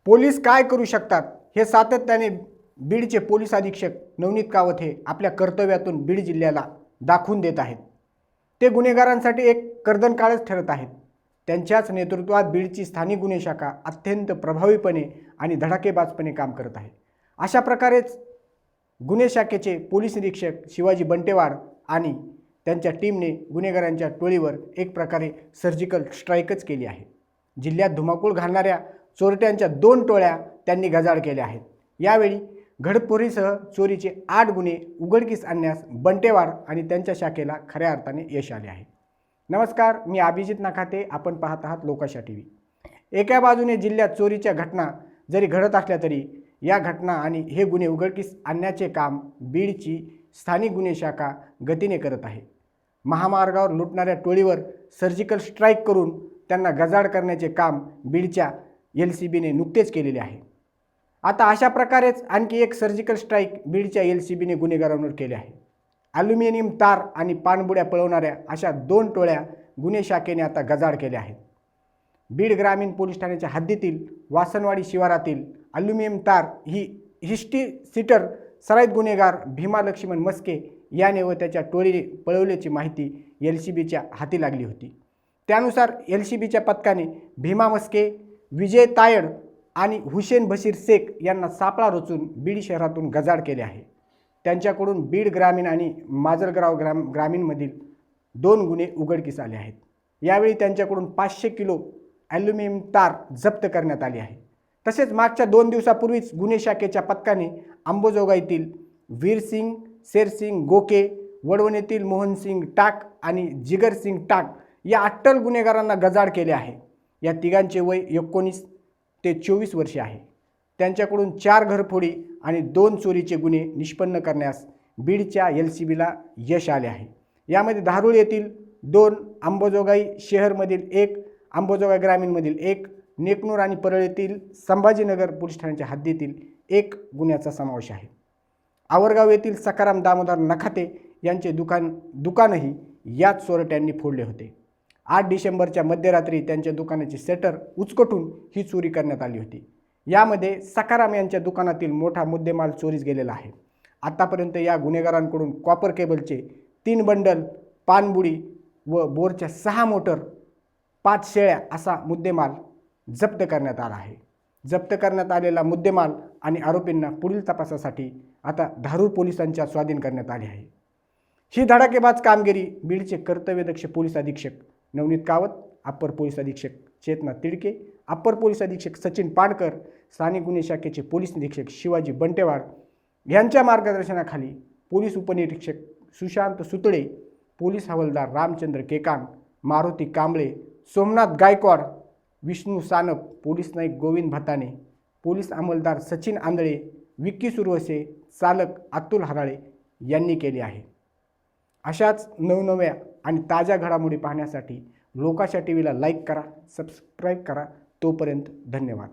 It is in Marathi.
पोलीस काय करू शकतात हे सातत्याने बीडचे पोलीस अधीक्षक नवनीत कावत हे आपल्या कर्तव्यातून बीड जिल्ह्याला दाखवून देत आहेत। ते गुन्हेगारांसाठी एक कर्दनकाळच ठरत आहेत। त्यांच्याच नेतृत्वात बीडची स्थानिक गुन्हे शाखा अत्यंत प्रभावीपणे आणि धडाकेबाजपणे काम करत आहे। अशा प्रकारेच गुन्हे शाखेचे पोलीस निरीक्षक शिवाजी बंटेवाड आणि त्यांच्या टीमने गुन्हेगारांच्या टोळीवर एक प्रकारे सर्जिकल स्ट्राईकच केली आहे। जिल्ह्यात धुमाकूळ घालणाऱ्या चोरट्यांच्या 2 टोळ्या त्यांनी गजाड केल्या आहेत। यावेळी घडपोरीसह चोरीचे 8 गुन्हे उघडकीस आणण्यास बंटेवाड आणि त्यांच्या शाखेला खऱ्या अर्थाने यश आले आहे। नमस्कार, मी अभिजित नाखाते, आपण पाहत आहात लोकाशा टीव्ही। एका बाजूने जिल्ह्यात चोरीच्या घटना जरी घडत असल्या तरी या घटना आणि हे गुन्हे उघडकीस आणण्याचे काम बीडची स्थानिक गुन्हे शाखा गतीने करत आहे। महामार्गावर लुटणाऱ्या टोळीवर सर्जिकल स्ट्राईक करून त्यांना गजाड करण्याचे काम बीडच्या LCBने नुकतेच केलेले आहे। आता अशा प्रकारेच आणखी एक सर्जिकल स्ट्राईक बीडच्या LCBने गुन्हेगारांवर केले आहे। ॲल्युमिनियम तार आणि पाणबुड्या पळवणाऱ्या अशा 2 टोळ्या गुन्हे शाखेने आता गजाड केल्या आहेत। बीड ग्रामीण पोलीस ठाण्याच्या हद्दीतील वासनवाडी शिवारातील ॲल्युमिनियम तार ही हिस्टी सीटर सराईत गुन्हेगार भीमा लक्ष्मण मस्के याने व त्याच्या टोळीने पळवल्याची माहिती LCBच्या हाती लागली होती। त्यानुसार LCBच्या पथकाने भीमा मस्के, विजय तायड आणि हुसेन बशीर शेख यांना सापळा रचून बीड शहरातून गजाड केले आहे। त्यांच्याकडून बीड ग्रामीण आणि माजलगाव ग्रामीणमधील 2 गुन्हे उघडकीस आले आहेत। यावेळी त्यांच्याकडून 500 किलो ॲल्युमिनियम तार जप्त करण्यात आली आहे। तसेच मागच्या 2 दिवसापूर्वीच गुन्हे शाखेच्या पथकाने अंबाजोगाईतील वीरसिंग शेरसिंग गोके, वडवणीतील मोहनसिंग टाक आणि जिगरसिंग टाक या अट्टल गुन्हेगारांना गजाड केले आहे। या तिघांचे वय 19 ते 24 वर्षे आहे। त्यांच्याकडून 4 घरफोडी आणि 2 चोरीचे गुन्हे निष्पन्न करण्यास बीडच्या LCBला यश आले आहे। यामध्ये धारूळ येथील 2, अंबाजोगाई शहरमधील 1, अंबाजोगाई ग्रामीणमधील 1, नेकनूर आणि परळ येथील संभाजीनगर पोलीस ठाण्याच्या हद्दीतील 1 गुन्ह्याचा समावेश आहे। आवरगाव येथील सकाराम दामोदर नखाते यांचे दुकानही याच चोरट्यांनी फोडले होते। 8 डिसेंबरच्या मध्यरात्री त्यांच्या दुकानाचे शटर उचकटून ही चोरी करण्यात आली होती। यामध्ये सकाराम यांच्या दुकानातील मोठा मुद्देमाल चोरीस गेलेला आहे। आतापर्यंत या गुन्हेगारांकडून कॉपर केबलचे 3 बंडल, पाणबुडी व बोरच्या 6 मोटर, 5 शेळ्या असा मुद्देमाल जप्त करण्यात आला आहे। जप्त करण्यात आलेला मुद्देमाल आणि आरोपींना पुढील तपासासाठी आता धारूर पोलिसांच्या स्वाधीन करण्यात आले आहे। ही धडाकेबाज कामगिरी बीडचे कर्तव्यदक्ष पोलीस अधीक्षक नवनीत कावत, अप्पर पोलीस अधीक्षक चेतना तिडके, अप्पर पोलीस अधीक्षक सचिन पाणकर, स्थानिक गुन्हे शाखेचे पोलीस निरीक्षक शिवाजी बंटेवाड यांच्या मार्गदर्शनाखाली पोलीस उपनिरीक्षक सुशांत सुतळे, पोलीस हवालदार रामचंद्र केकान, मारुती कांबळे, सोमनाथ गायकवाड, विष्णू सानप, पोलीस नाईक गोविंद भताने, पोलीस अंमलदार सचिन आंधळे, विक्की सुरवसे, चालक अतुल हराळे यांनी केले आहे। अशाच नवनव्या आणि ताज्या घडामोडी पाहण्यासाठी लोकाशा टीव्हीला लाईक करा, सबस्क्राईब करा। तोपर्यंत धन्यवाद।